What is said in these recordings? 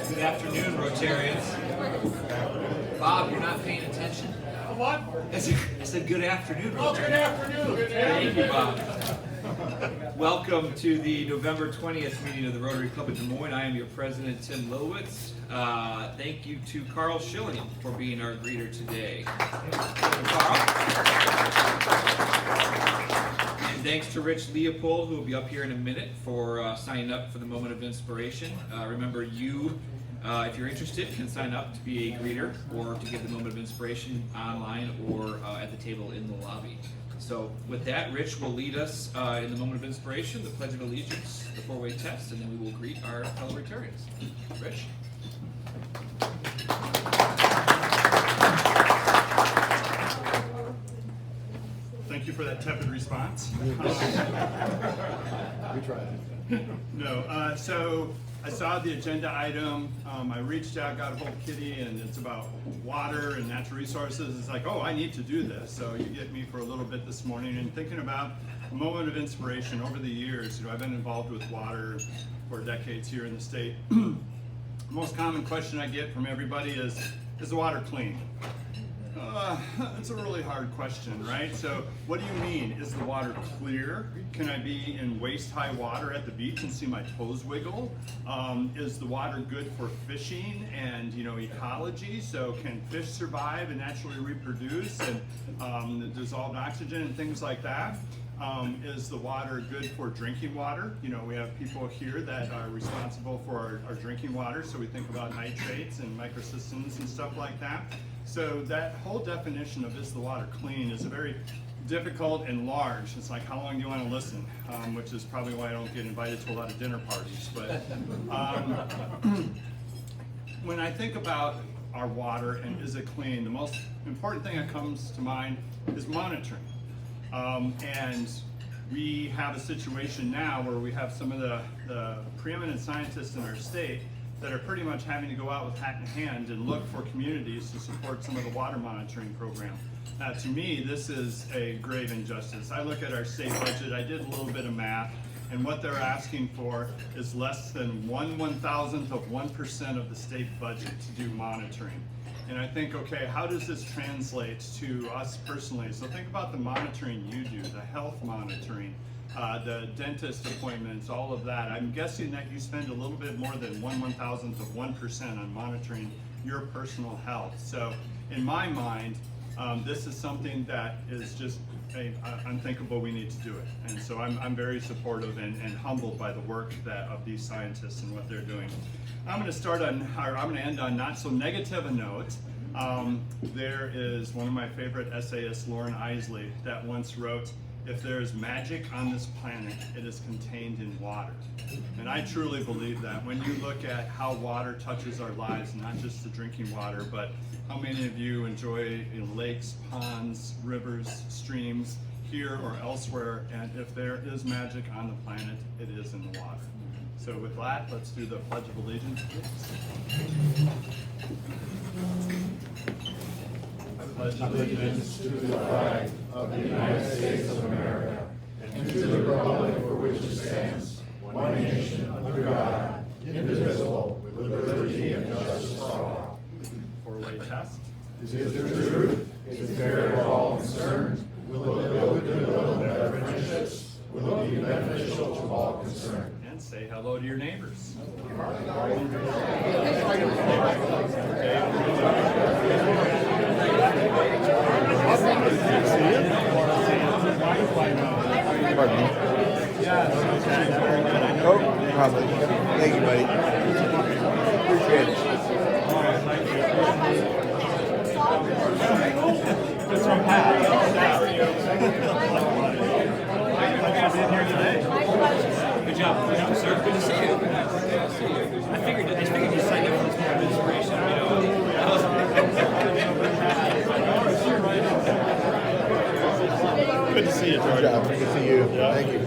Good afternoon, Rotarians. Bob, you're not paying attention. What? I said good afternoon, Rotarians. Oh, good afternoon. Thank you, Bob. Welcome to the November 20th meeting of the Rotary Club of Des Moines. I am your president, Tim Lowitz. Thank you to Carl Schilling for being our greeter today. Carl. And thanks to Rich Leopold, who will be up here in a minute, for signing up for the Moment of Inspiration. Remember, you, if you're interested, can sign up to be a greeter or to give the Moment of Inspiration online or at the table in the lobby. So with that, Rich will lead us in the Moment of Inspiration, the Pledge of Allegiance, the four-way test, and then we will greet our fellow Rotarians. Rich? Thank you for that tepid response. We tried. No, so I saw the agenda item. I reached out, got a hold of Kitty, and it's about water and natural resources. It's like, oh, I need to do this. So you get me for a little bit this morning and thinking about a moment of inspiration over the years. I've been involved with water for decades here in the state. The most common question I get from everybody is the water clean? It's a really hard question, right? So what do you mean? Is the water clear? Can I be in waist-high water at the beach and see my toes wiggle? Is the water good for fishing and ecology? So can fish survive and naturally reproduce and dissolved oxygen and things like that? Is the water good for drinking water? We have people here that are responsible for our drinking water, so we think about nitrates and microsystems and stuff like that. So that whole definition of is the water clean is a very difficult and large. It's like, how long do you want to listen? Which is probably why I don't get invited to a lot of dinner parties. But when I think about our water and is it clean, the most important thing that comes to mind is monitoring. And we have a situation now where we have some of the preeminent scientists in our state that are pretty much having to go out with hat in hand and look for communities to support some of the water monitoring program. Now, to me, this is a grave injustice. I look at our state budget, I did a little bit of math, and what they're asking for is less than 1/1000th of 1% of the state budget to do monitoring. And I think, okay, how does this translate to us personally? So think about the monitoring you do, the health monitoring, the dentist appointments, all of that. I'm guessing that you spend a little bit more than 1/1000th of 1% on monitoring your personal health. So in my mind, this is something that is just unthinkable. We need to do it. And so I'm very supportive and humbled by the work of these scientists and what they're doing. I'm going to end on not so negative a note. There is one of my favorite essayists, Lauren Isley, that once wrote, "If there is magic on this planet, it is contained in water." And I truly believe that. When you look at how water touches our lives, not just the drinking water, but how many of you enjoy lakes, ponds, rivers, streams, here or elsewhere, and if there is magic on the planet, it is in the water. So with that, let's do the Pledge of Allegiance, please. I pledge Allegiance to the flag of the United States of America and to the republic for which it stands, one nation under God, indivisible, with liberty and justice for all. Four-way test. Is it the truth? Is it fair to all concerned? Will it build goodwill and better friendships? Will it be beneficial to all concerned? And say hello to your neighbors. Pardon me. Oh, probably. Thank you, buddy. Appreciate it. That's from Pat. Good job. Good job, sir. Good to see you. I figured you signed up for this kind of inspiration. Good to see you, George. Good job. Good to see you. Yeah. Thank you.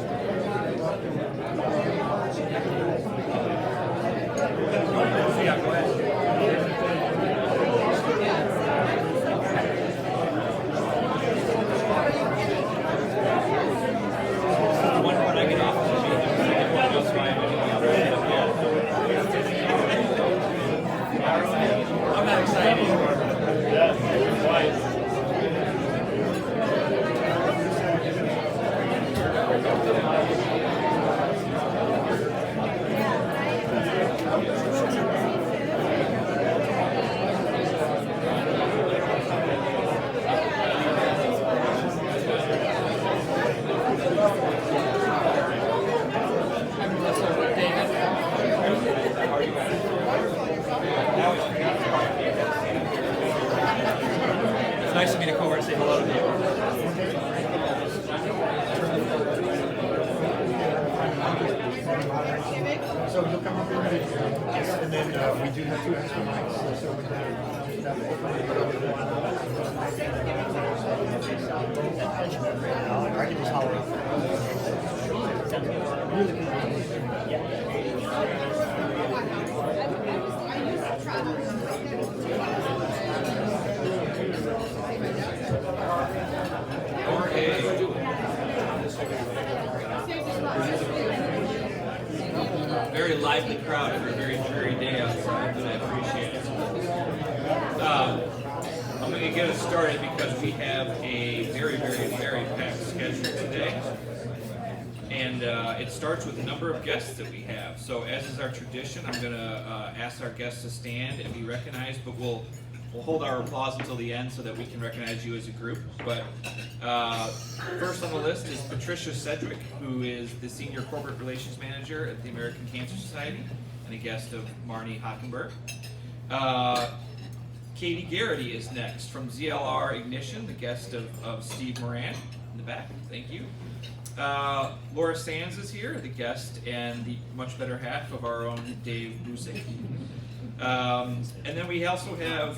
Yeah, go ahead. When I get off, So you'll come up here, yes, and then we do have 2 extra mics. So with that, I can just holler out. Very lively crowd for a very dreary day outside, but I appreciate it. I'm going to get us started because we have a very packed schedule today. And it starts with the number of guests that we have. So as is our tradition, I'm going to ask our guests to stand and be recognized, but we'll hold our applause until the end so that we can recognize you as a group. But first on the list is Patricia Sedgwick, who is the Senior Corporate Relations Manager at the American Cancer Society and a guest of Marnie Hockenberg. Katie Garrity is next from ZLR Ignition, the guest of Steve Moran in the back. Thank you. Laura Sands is here, the guest and the much better half of our own Dave Busick. And then we also have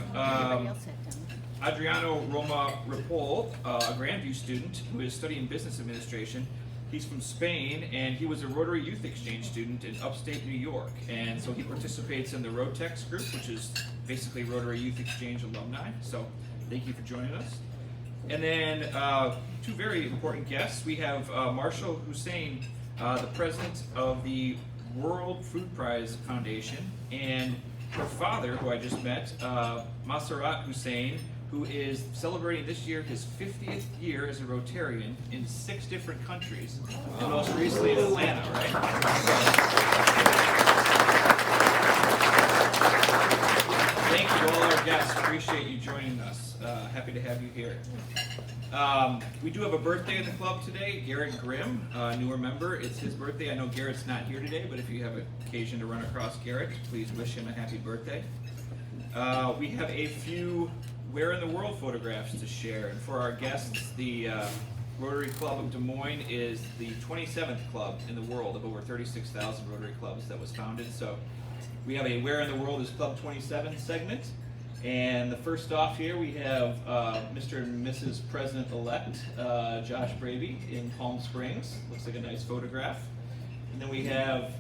Adriano Roma Ripoll, a Grandview student who is studying business administration. He's from Spain, and he was a Rotary Youth Exchange student in upstate New York. And so he participates in the Rotex group, which is basically Rotary Youth Exchange alumni. So thank you for joining us. And then 2 very important guests. We have Marshall Hussein, the president of the World Food Prize Foundation, and her father, who I just met, Masarat Hussein, who is celebrating this year his 50th year as a Rotarian in 6 different countries, and most recently in Atlanta, right? Thank you to all our guests. Appreciate you joining us. Happy to have you here. We do have a birthday in the club today. Garrett Grimm, a newer member. It's his birthday. I know Garrett's not here today, but if you have occasion to run across Garrett, please wish him a happy birthday. We have a few Where in the World photographs to share. And for our guests, the Rotary Club of Des Moines is the 27th club in the world of over 36,000 Rotary clubs that was founded. So we have a Where in the World is Club 27 segment. And the first off here, we have Mr. and Mrs. President-elect Josh Bravey in Palm Springs. Looks like a nice photograph. And then we have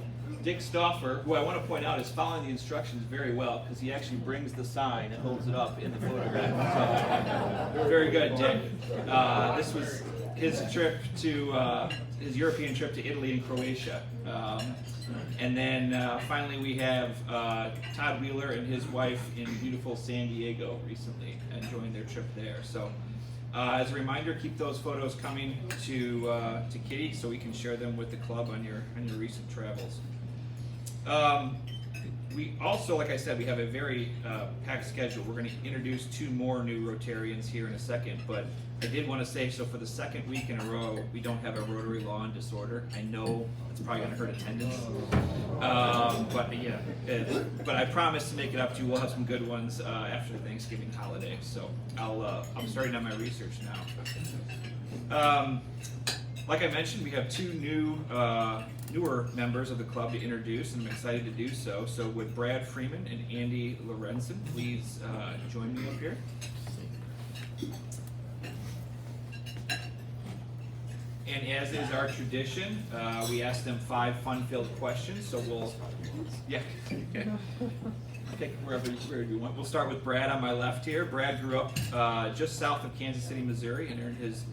Dick Stauffer, who I want to point out is following the instructions very well because he actually brings the sign and holds it up in the photograph. So, very good, Dick. This was his trip to his European trip to Italy and Croatia. And then finally we have Todd Wheeler and his wife in beautiful San Diego recently, enjoying their trip there. So as a reminder, keep those photos coming to Kitty so we can share them with the club on your recent travels. We also, like I said, we have a very packed schedule. We're going to introduce 2 more new Rotarians here in a second, but I did want to say, so for the 2nd week in a row, we don't have a Rotary Law and Disorder. I know it's probably going to hurt attendance, but yeah, but I promise to make it up to you. We'll have some good ones after the Thanksgiving holiday, so I'm starting on my research now. Like I mentioned, we have 2 newer members of the club to introduce, and I'm excited to do so. So would Brad Freeman and Andy Lorenzen please join me up here? And as is our tradition, we ask them 5 fun-filled questions. So we'll, okay. Take wherever you want. We'll start with Brad on my left here. Brad grew up just south of Kansas City, Missouri, and earned his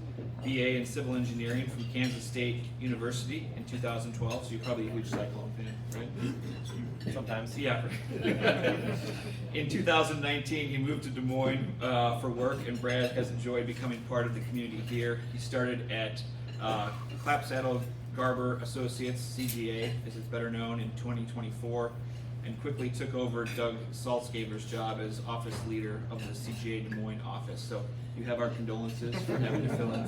BA in Civil Engineering from Kansas State University in 2012. So you're probably a huge Cyclone fan, right? Sometimes, yeah. In 2019, he moved to Des Moines for work, and Brad has enjoyed becoming part of the community here. He started at Clapsaddle Garber Associates, CGA, as it's better known, in 2024, and quickly took over Doug Saltzgaber's job as office leader of the CGA Des Moines office. So you have our condolences for having to fill in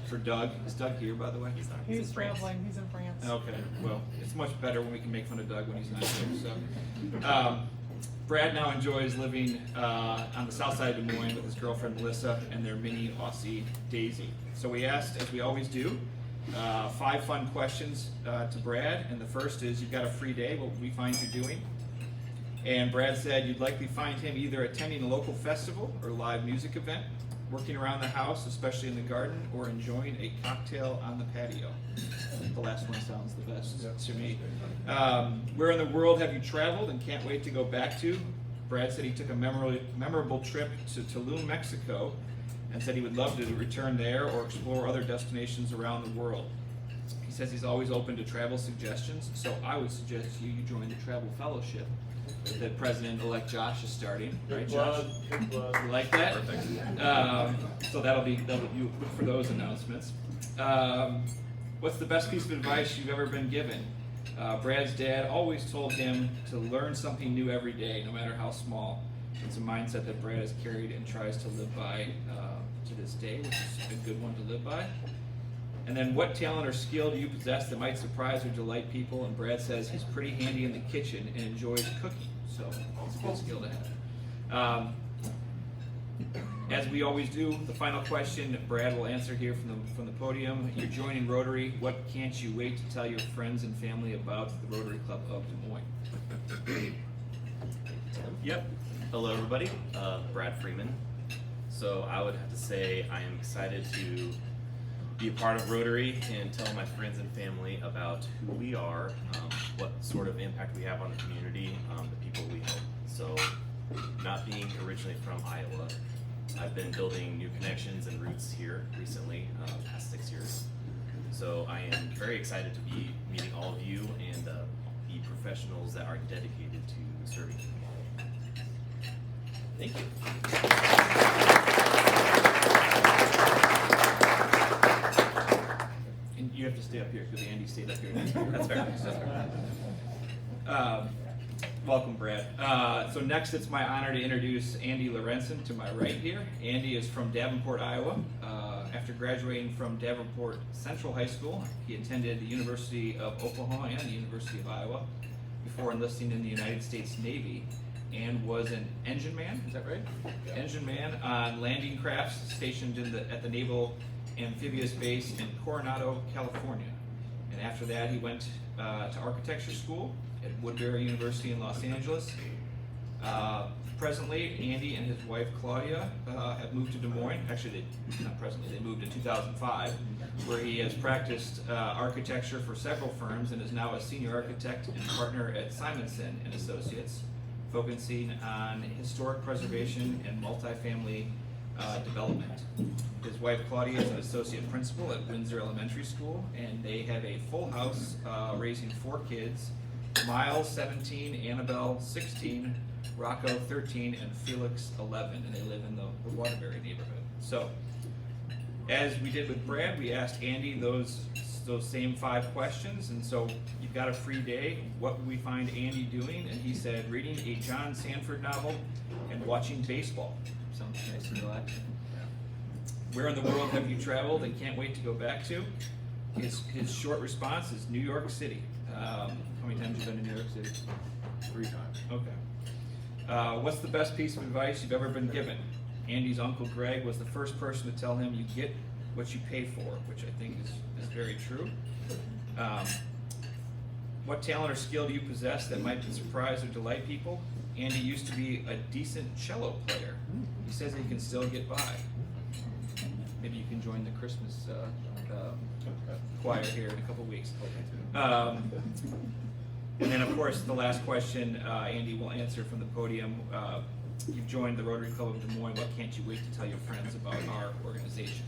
for Doug. Is Doug here, by the way? He's traveling. He's in France. Okay, well, it's much better when we can make fun of Doug when he's not here. So, Brad now enjoys living on the south side of Des Moines with his girlfriend Melissa and their mini Aussie Daisy. So we asked, as we always do, 5 fun questions to Brad, and the first is, you've got a free day, what would we find you doing? And Brad said you'd likely find him either attending a local festival or live music event, working around the house, especially in the garden, or enjoying a cocktail on the patio. The last one sounds the best to me. Where in the world have you traveled and can't wait to go back to? Brad said he took a memorable trip to Tulum, Mexico, and said he would love to return there or explore other destinations around the world. He says he's always open to travel suggestions, so I would suggest you join the Travel Fellowship that President-elect Josh is starting, right, Josh? You like that? So that'll you look for those announcements. What's the best piece of advice you've ever been given? Brad's dad always told him to learn something new every day, no matter how small. It's a mindset that Brad has carried and tries to live by to this day, which is a good one to live by. And then, what talent or skill do you possess that might surprise or delight people? And Brad says he's pretty handy in the kitchen and enjoys cooking, so it's a good skill to have. As we always do, the final question Brad will answer here from the podium. You're joining Rotary. What can't you wait to tell your friends and family about the Rotary Club of Des Moines? Yep. Hello, everybody. Brad Freeman. So I would have to say I am excited to be a part of Rotary and tell my friends and family about who we are, what sort of impact we have on the community, the people we help. So, not being originally from Iowa, I've been building new connections and roots here recently, the past 6 years. So I am very excited to be meeting all of you and the professionals that are dedicated to serving the community. Thank you. And you have to stay up here because Andy stayed up here. That's fair. That's fair. Welcome, Brad. So next, it's my honor to introduce Andy Lorenzen to my right here. Andy is from Davenport, Iowa. After graduating from Davenport Central High School, he attended the University of Oklahoma and the University of Iowa before enlisting in the United States Navy, and was an engine man, is that right? Yeah. Engine man on landing crafts stationed at the Naval Amphibious Base in Coronado, California. And after that, he went to architecture school at Woodbury University in Los Angeles. Presently, Andy and his wife Claudia have moved to Des Moines. Actually, not presently, they moved in 2005, where he has practiced architecture for several firms and is now a senior architect and partner at Simonson and Associates, focusing on historic preservation and multifamily development. His wife Claudia is an associate principal at Windsor Elementary School, and they have a full house raising 4 kids: Miles 17, Annabelle 16, Rocco 13, and Felix 11, and they live in the Waterbury neighborhood. So, as we did with Brad, we asked Andy those same 5 questions, and so you've got a free day. What would we find Andy doing? And he said reading a John Sanford novel and watching baseball. Sounds nice and relaxing. Where in the world have you traveled and can't wait to go back to? His short response is New York City. How many times have you been to New York City? 3 times. Okay. What's the best piece of advice you've ever been given? Andy's uncle Greg was the first person to tell him you get what you pay for, which I think is very true. What talent or skill do you possess that might surprise or delight people? Andy used to be a decent cello player. He says he can still get by. Maybe you can join the Christmas choir here in a couple weeks. And then, of course, the last question Andy will answer from the podium. You've joined the Rotary Club of Des Moines. What can't you wait to tell your friends about our organization?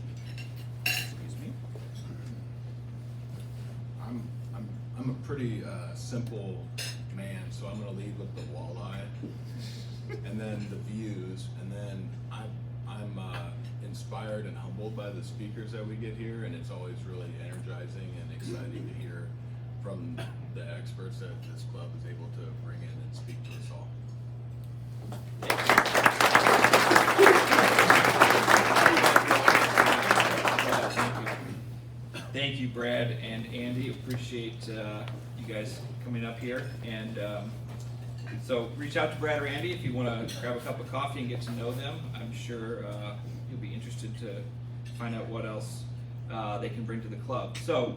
Excuse me. I'm a pretty simple man, so I'm going to lead with the walleye, and then the views, and then I'm inspired and humbled by the speakers that we get here, and it's always really energizing and exciting to hear from the experts that this club is able to bring in and speak to us all. Thank you, Brad and Andy. Appreciate you guys coming up here. And so reach out to Brad or Andy if you want to grab a cup of coffee and get to know them. I'm sure you'll be interested to find out what else they can bring to the club. So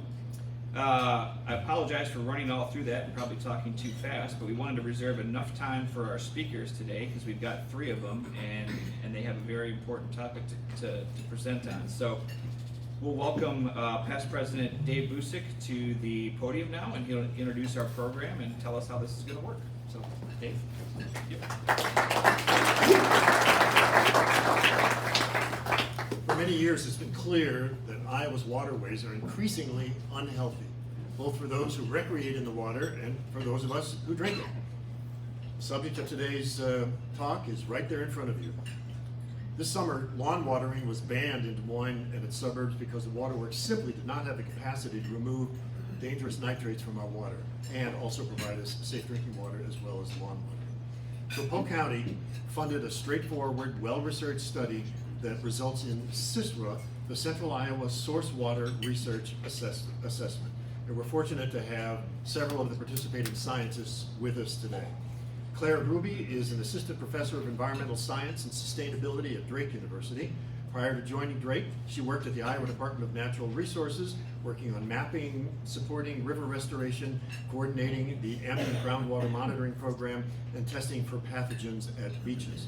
I apologize for running all through that and probably talking too fast, but we wanted to reserve enough time for our speakers today because we've got 3 of them, and they have a very important topic to present on. So we'll welcome past President Dave Busick to the podium now, and he'll introduce our program and tell us how this is going to work. So, Dave. Yep. For many years, it's been clear that Iowa's waterways are increasingly unhealthy, both for those who recreate in the water and for those of us who drink it. The subject of today's talk is right there in front of you. This summer, lawn watering was banned in Des Moines and its suburbs because the waterworks simply did not have the capacity to remove dangerous nitrates from our water and also provide us safe drinking water as well as lawn watering. So Polk County funded a straightforward, well-researched study that results in CISRA, the Central Iowa Source Water Research Assessment. And we're fortunate to have several of the participating scientists with us today. Claire Ruby is an assistant professor of environmental science and sustainability at Drake University. Prior to joining Drake, she worked at the Iowa Department of Natural Resources, working on mapping, supporting river restoration, coordinating the ambient groundwater monitoring program, and testing for pathogens at beaches.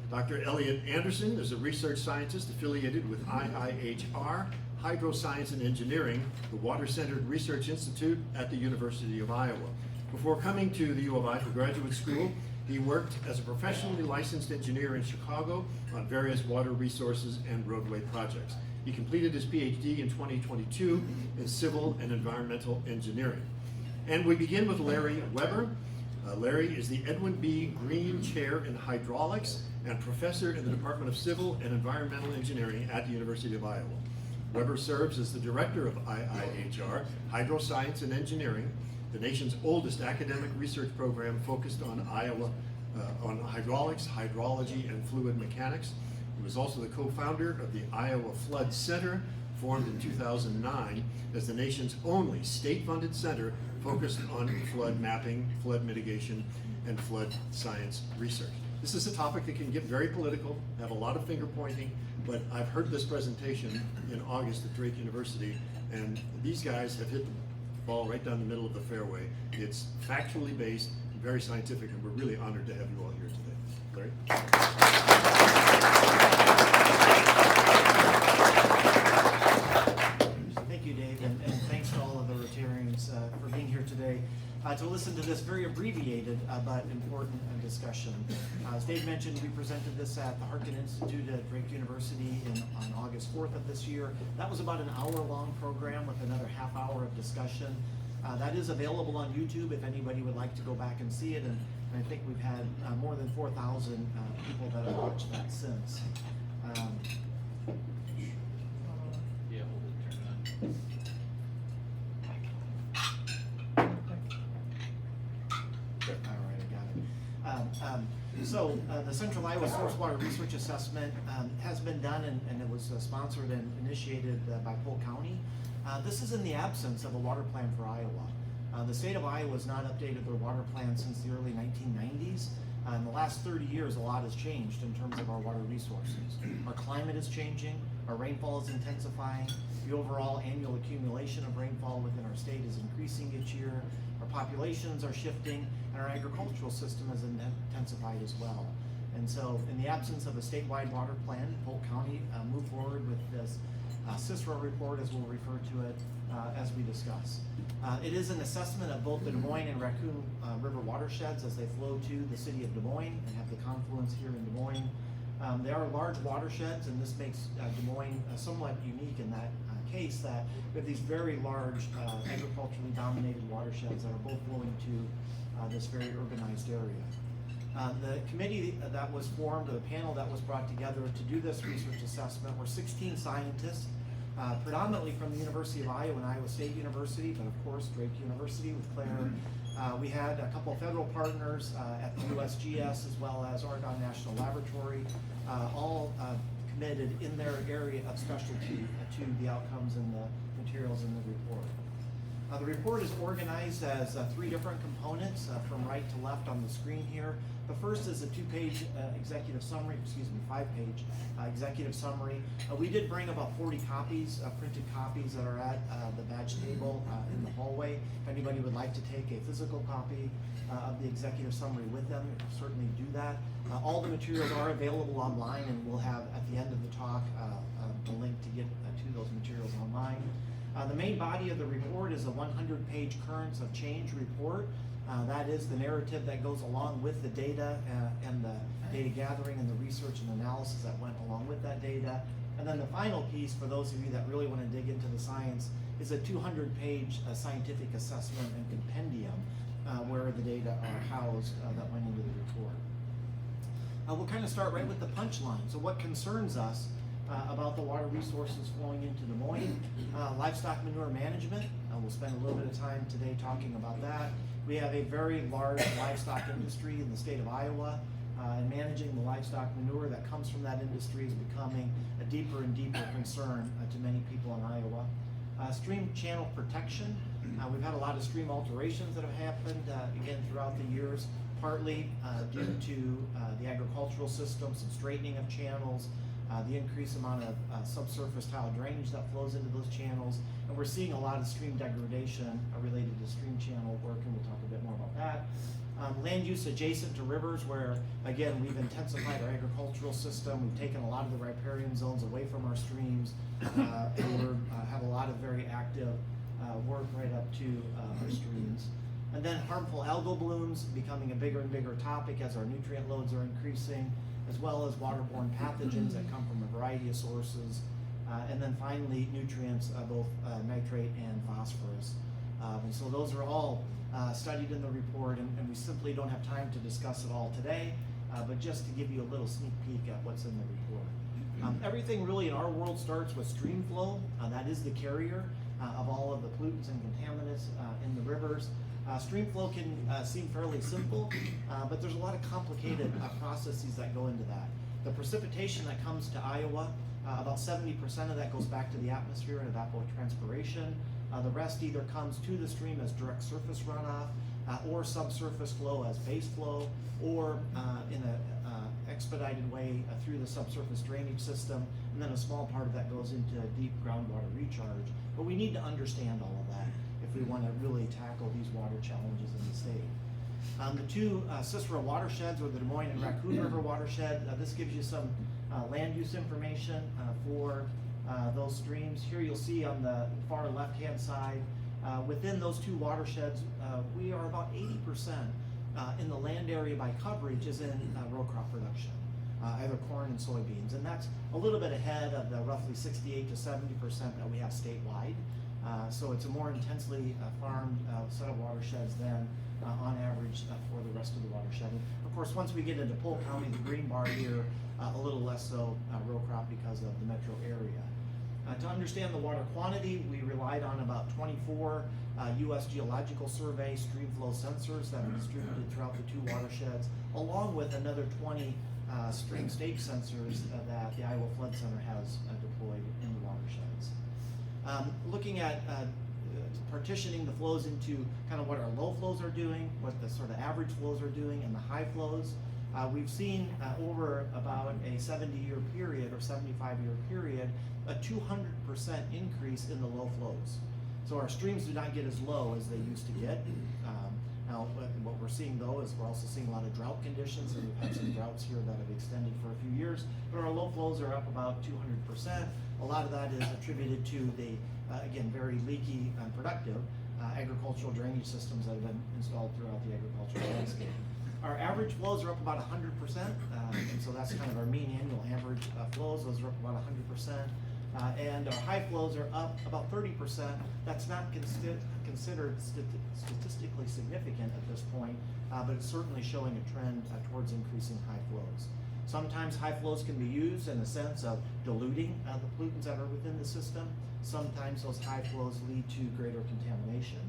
Dr. Elliot Anderson is a research scientist affiliated with IIHR, Hydroscience and Engineering, the Water-Centered Research Institute at the University of Iowa. Before coming to the U of I for graduate school, he worked as a professionally licensed engineer in Chicago on various water resources and roadway projects. He completed his PhD in 2022 in civil and environmental engineering. And we begin with Larry Weber. Larry is the Edwin B. Green Chair in Hydraulics and professor in the Department of Civil and Environmental Engineering at the University of Iowa. Weber serves as the director of IIHR, Hydroscience and Engineering, the nation's oldest academic research program focused on Iowa, on hydraulics, hydrology, and fluid mechanics. He was also the co-founder of the Iowa Flood Center, formed in 2009 as the nation's only state-funded center focused on flood mapping, flood mitigation, and flood science research. This is a topic that can get very political, have a lot of finger pointing, but I've heard this presentation in August at Drake University, and these guys have hit the ball right down the middle of the fairway. It's factually based, very scientific, and we're really honored to have you all here today. Larry? Thank you, Dave, and thanks to all of the Rotarians for being here today to listen to this very abbreviated but important discussion. As Dave mentioned, we presented this at the Harkin Institute at Drake University on August 4th of this year. That was about an hour-long program with another half hour of discussion. That is available on YouTube if anybody would like to go back and see it, and I think we've had more than 4,000 people that have watched that since. So the Central Iowa Source Water Research Assessment has been done, and it was sponsored and initiated by Polk County. This is in the absence of a water plan for Iowa. The state of Iowa has not updated their water plan since the early 1990s. In the last 30 years, a lot has changed in terms of our water resources. Our climate is changing, our rainfall is intensifying, the overall annual accumulation of rainfall within our state is increasing each year, our populations are shifting, and our agricultural system has intensified as well. And so, in the absence of a statewide water plan, Polk County moved forward with this CISRA report, as we'll refer to it as we discuss. It is an assessment of both the Des Moines and Raccoon River watersheds as they flow to the city of Des Moines and have the confluence here in Des Moines. They are large watersheds, and this makes Des Moines somewhat unique in that case that we have these very large agriculturally dominated watersheds that are both flowing to this very urbanized area. The committee that was formed, or the panel that was brought together to do this research assessment, were 16 scientists, predominantly from the University of Iowa and Iowa State University, but of course Drake University with Claire. We had a couple of federal partners at the USGS as well as Oregon National Laboratory, all committed in their area of specialty to the outcomes and the materials in the report. The report is organized as 3 different components from right to left on the screen here. The first is a 2-page executive summary, 5-page executive summary. We did bring about 40 copies, printed copies that are at the badge table in the hallway. If anybody would like to take a physical copy of the executive summary with them, certainly do that. All the materials are available online, and we'll have at the end of the talk the link to get to those materials online. The main body of the report is a 100-page currents of change report. That is the narrative that goes along with the data and the data gathering and the research and analysis that went along with that data. And then the final piece, for those of you that really want to dig into the science, is a 200-page scientific assessment and compendium where the data are housed that went into the report. We'll kind of start right with the punchline. So what concerns us about the water resources flowing into Des Moines? Livestock manure management. We'll spend a little bit of time today talking about that. We have a very large livestock industry in the state of Iowa, and managing the livestock manure that comes from that industry is becoming a deeper and deeper concern to many people in Iowa. Stream channel protection. We've had a lot of stream alterations that have happened, again, throughout the years, partly due to the agricultural system, some straightening of channels, the increased amount of subsurface tile drainage that flows into those channels, and we're seeing a lot of stream degradation related to stream channel work, and we'll talk a bit more about that. Land use adjacent to rivers, where again we've intensified our agricultural system, we've taken a lot of the riparian zones away from our streams, and we have a lot of very active work right up to our streams. And then harmful algal blooms becoming a bigger and bigger topic as our nutrient loads are increasing, as well as waterborne pathogens that come from a variety of sources. And then finally, nutrients, both nitrate and phosphorus. And so those are all studied in the report, and we simply don't have time to discuss it all today, but just to give you a little sneak peek at what's in the report. Everything really in our world starts with stream flow. That is the carrier of all of the pollutants and contaminants in the rivers. Stream flow can seem fairly simple, but there's a lot of complicated processes that go into that. The precipitation that comes to Iowa, about 70% of that goes back to the atmosphere in evapotranspiration. The rest either comes to the stream as direct surface runoff, or subsurface flow as base flow, or in an expedited way through the subsurface drainage system, and then a small part of that goes into deep groundwater recharge. But we need to understand all of that if we want to really tackle these water challenges in the state. The 2 Cicero watersheds, or the Des Moines and Raccoon River watershed, this gives you some land use information for those streams. Here you'll see on the far left-hand side, within those 2 watersheds, we are about 80% in the land area by coverage is in row crop production, either corn and soybeans, and that's a little bit ahead of the roughly 68 to 70% that we have statewide. So it's a more intensely farmed set of watersheds than on average for the rest of the watershed. And of course, once we get into Polk County, the green bar here, a little less so row crop because of the metro area. To understand the water quantity, we relied on about 24 U.S. Geological Survey stream flow sensors that are distributed throughout the 2 watersheds, along with another 20 stream stage sensors that the Iowa Flood Center has deployed in the watersheds. Looking at partitioning the flows into kind of what our low flows are doing, what the sort of average flows are doing, and the high flows. We've seen over about a 70-year period or 75-year period, a 200% increase in the low flows. So our streams do not get as low as they used to get. Now, what we're seeing though is we're also seeing a lot of drought conditions, and we've had some droughts here that have extended for a few years, but our low flows are up about 200%. A lot of that is attributed to the, again, very leaky and productive agricultural drainage systems that have been installed throughout the agricultural landscape. Our average flows are up about 100%, and so that's kind of our mean annual average flows. Those are up about 100%. And our high flows are up about 30%. That's not considered statistically significant at this point, but it's certainly showing a trend towards increasing high flows. Sometimes high flows can be used in the sense of diluting the pollutants that are within the system. Sometimes those high flows lead to greater contamination.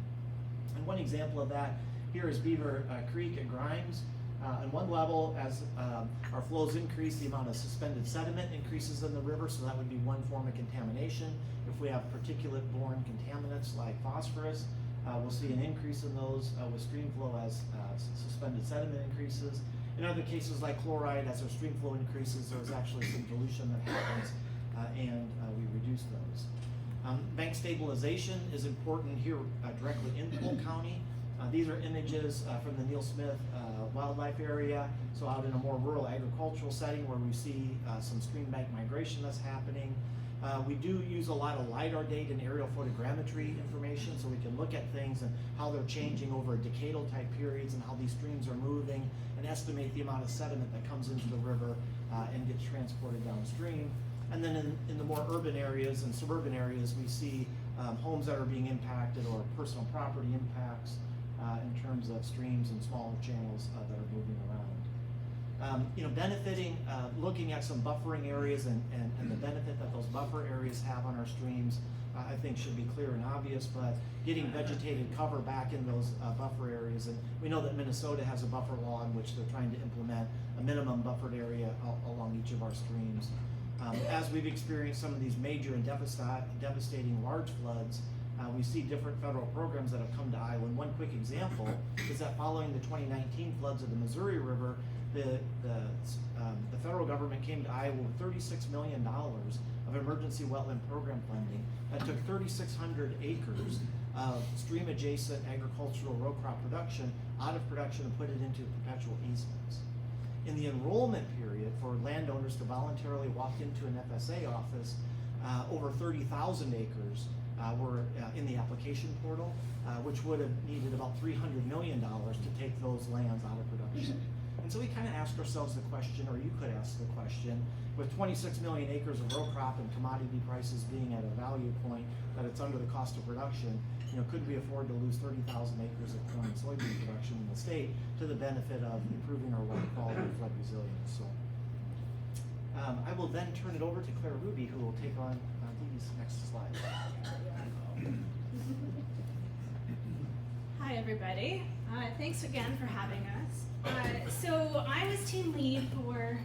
And one example of that here is Beaver Creek at Grimes. On one level, as our flows increase, the amount of suspended sediment increases in the river, so that would be one form of contamination. If we have particulate-borne contaminants like phosphorus, We'll see an increase in those with stream flow as suspended sediment increases. In other cases like chloride, as our stream flow increases, there's actually some dilution that happens, and we reduce those. Bank stabilization is important here directly in Polk County. These are images from the Neil Smith wildlife area, so out in a more rural agricultural setting where we see some stream bank migration that's happening. We do use a lot of LiDAR data and aerial photogrammetry information, so we can look at things and how they're changing over decadal type periods and how these streams are moving, and estimate the amount of sediment that comes into the river and gets transported downstream. And then in the more urban areas and suburban areas, we see homes that are being impacted or personal property impacts in terms of streams and smaller channels that are moving around. Benefiting, looking at some buffering areas and the benefit that those buffer areas have on our streams, I think should be clear and obvious, but getting vegetated cover back in those buffer areas, and we know that Minnesota has a buffer law in which they're trying to implement a minimum buffered area along each of our streams. As we've experienced some of these major and devastating large floods, we see different federal programs that have come to Iowa. And one quick example is that following the 2019 floods of the Missouri River, the federal government came to Iowa with $36 million of emergency wetland program funding that took 3,600 acres of stream-adjacent agricultural row crop production out of production and put it into perpetual easements. In the enrollment period for landowners to voluntarily walk into an FSA office, over 30,000 acres were in the application portal, which would have needed about $300 million to take those lands out of production. And so we kind of asked ourselves the question, or you could ask the question, with 26 million acres of row crop and commodity prices being at a value point that it's under the cost of production, could we afford to lose 30,000 acres of corn and soybean production in the state to the benefit of improving our water quality and flood resilience? So I will then turn it over to Claire Ruby, who will take on these next slides. Hi everybody. Thanks again for having us. So I was team lead for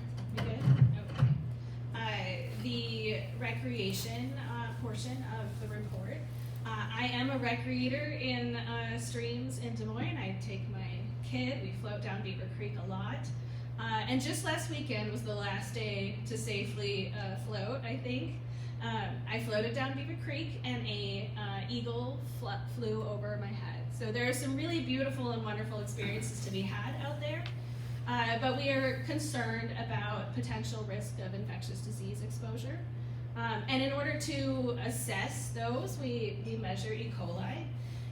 the recreation portion of the report. I am a recreator in streams in Des Moines. I take my kid, we float down Beaver Creek a lot. And just last weekend was the last day to safely float, I think. I floated down Beaver Creek and a eagle flew over my head. So there are some really beautiful and wonderful experiences to be had out there. But we are concerned about potential risk of infectious disease exposure. And in order to assess those, we measure E. coli.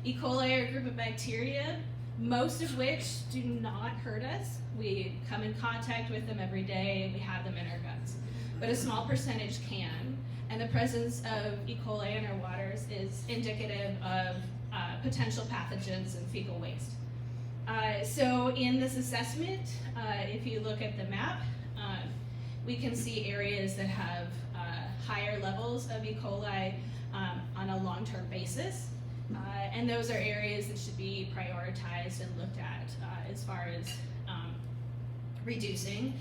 E. coli are a group of bacteria, most of which do not hurt us. We come in contact with them every day and we have them in our guts. But a small percentage can. And the presence of E. coli in our waters is indicative of potential pathogens and fecal waste. So in this assessment, if you look at the map, we can see areas that have higher levels of E. coli on a long-term basis. And those are areas that should be prioritized and looked at as far as reducing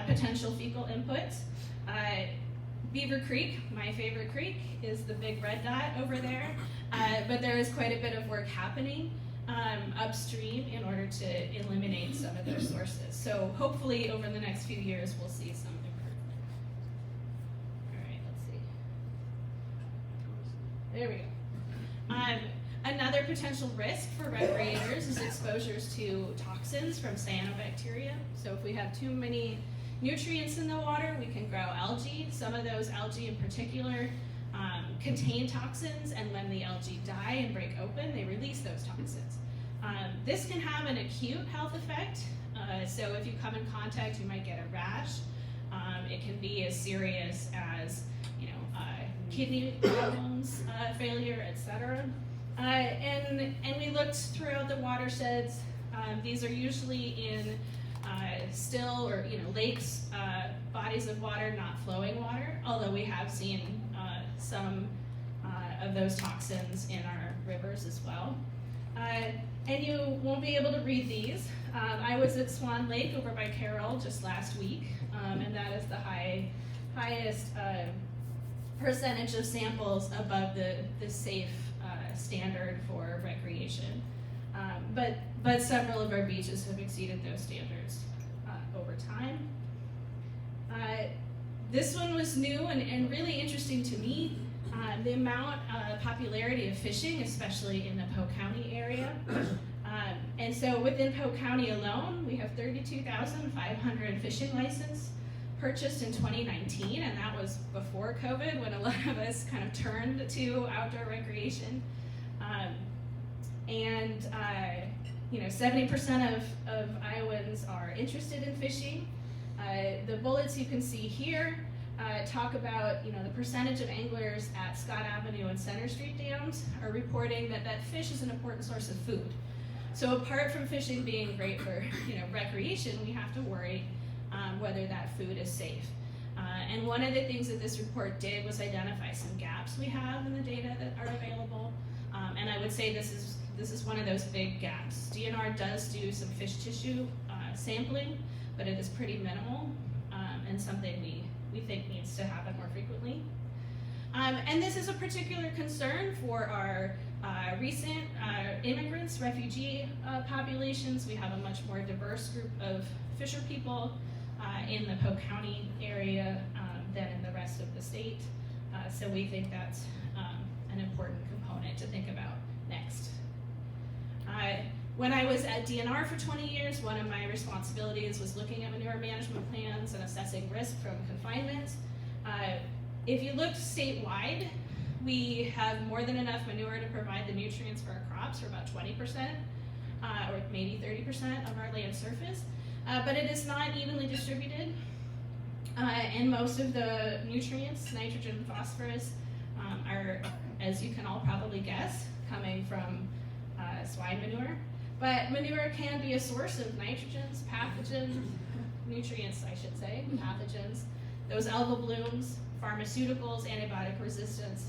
potential fecal inputs. Beaver Creek, my favorite creek, is the big red dot over there, but there is quite a bit of work happening upstream in order to eliminate some of those sources. So hopefully over the next few years we'll see some improvement. All right, let's see. There we go. Another potential risk for recreators is exposures to toxins from cyanobacteria. So if we have too many nutrients in the water, we can grow algae. Some of those algae in particular contain toxins, and when the algae die and break open, they release those toxins. This can have an acute health effect. So if you come in contact, you might get a rash. It can be as serious as kidney problems, failure, etc. And we looked throughout the watersheds. These are usually in still or lakes, bodies of water, not flowing water, although we have seen some of those toxins in our rivers as well. And you won't be able to read these. I was at Swan Lake over by Carroll just last week, and that is the highest percentage of samples above the safe standard for recreation. But several of our beaches have exceeded those standards over time. This one was new and really interesting to me. The amount of popularity of fishing, especially in the Polk County area. And so within Polk County alone, we have 32,500 fishing licenses purchased in 2019, and that was before COVID, when a lot of us kind of turned to outdoor recreation. You know, 70% of Iowans are interested in fishing. The bullets you can see here talk about, you know, the percentage of anglers at Scott Avenue and Center Street dams are reporting that fish is an important source of food. So apart from fishing being great for, you know, recreation, we have to worry whether that food is safe. And one of the things that this report did was identify some gaps we have in the data that are available. And I would say this is one of those big gaps. DNR does do some fish tissue sampling, but it is pretty minimal and something we think needs to happen more frequently. And this is a particular concern for our recent immigrants, refugee populations. We have a much more diverse group of fisher people in the Polk County area than in the rest of the state. So we think that's an important component to think about next. When I was at DNR for 20 years, one of my responsibilities was looking at manure management plans and assessing risk from confinement. If you look statewide, we have more than enough manure to provide the nutrients for our crops for about 20%, or maybe 30% of our land surface, but it is not evenly distributed. And most of the nutrients, nitrogen and phosphorus, are, as you can all probably guess, coming from swine manure. But manure can be a source of nitrogens, pathogens, nutrients, I should say, pathogens, those algal blooms, pharmaceuticals, antibiotic resistance,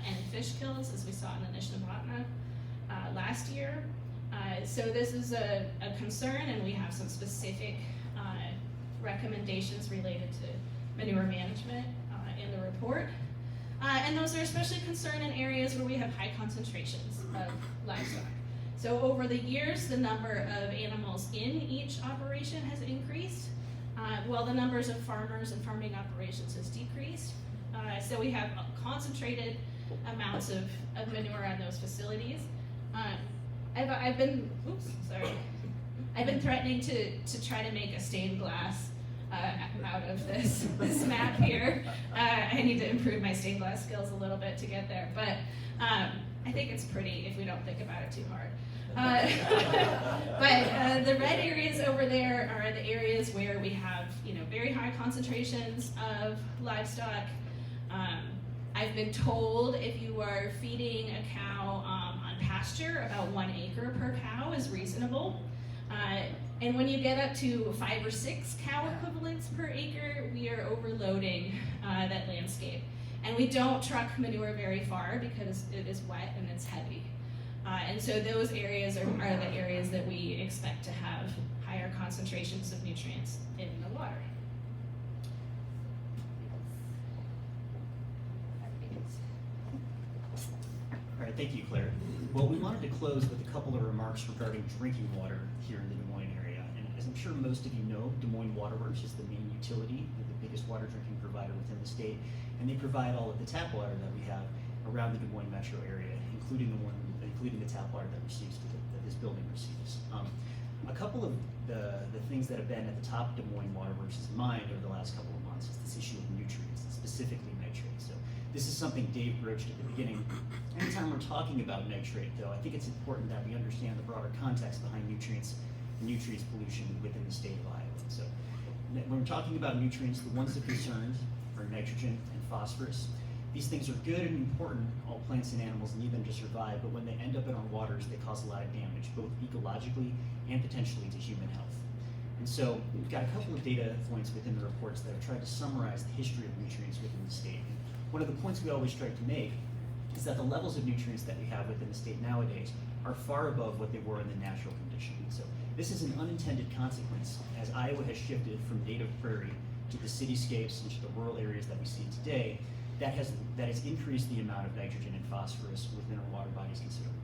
and fish kills, as we saw in the Nishnabotna last year. So this is a concern, and we have some specific recommendations related to manure management in the report. And those are especially concerned in areas where we have high concentrations of livestock. So over the years, the number of animals in each operation has increased, while the numbers of farmers and farming operations has decreased. So we have concentrated amounts of manure on those facilities. I've been threatening to try to make a stained glass out of this map here. I need to improve my stained glass skills a little bit to get there, but I think it's pretty if we don't think about it too hard. But the red areas over there are the areas where we have, you know, very high concentrations of livestock. I've been told if you are feeding a cow on pasture, about 1 acre per cow is reasonable. And when you get up to 5 or 6 cow equivalents per acre, we are overloading that landscape. And we don't truck manure very far because it is wet and it's heavy. And so those areas are the areas that we expect to have higher concentrations of nutrients in the water. All right, thank you, Claire. Well, we wanted to close with a couple of remarks regarding drinking water here in the Des Moines area. And as I'm sure most of you know, Des Moines Water Works is the main utility, the biggest water drinking provider within the state, and they provide all of the tap water that we have around the Des Moines metro area, including the tap water that this building receives. A couple of the things that have been at the top of Des Moines Water Works' mind over the last couple of months is this issue of nutrients, specifically nitrates. So this is something Dave broached at the beginning. Anytime we're talking about nitrate, though, I think it's important that we understand the broader context behind nutrients pollution within the state of Iowa. So when we're talking about nutrients, the ones that are concerned are nitrogen and phosphorus. These things are good and important. All plants and animals need them to survive, but when they end up in our waters, they cause a lot of damage, both ecologically and potentially to human health. And so we've got a couple of data points within the reports that have tried to summarize the history of nutrients within the state. And one of the points we always try to make is that the levels of nutrients that we have within the state nowadays are far above what they were in the natural condition. So this is an unintended consequence as Iowa has shifted from native prairie to the cityscapes and to the rural areas that we see today. that has increased the amount of nitrogen and phosphorus within our water bodies considerably.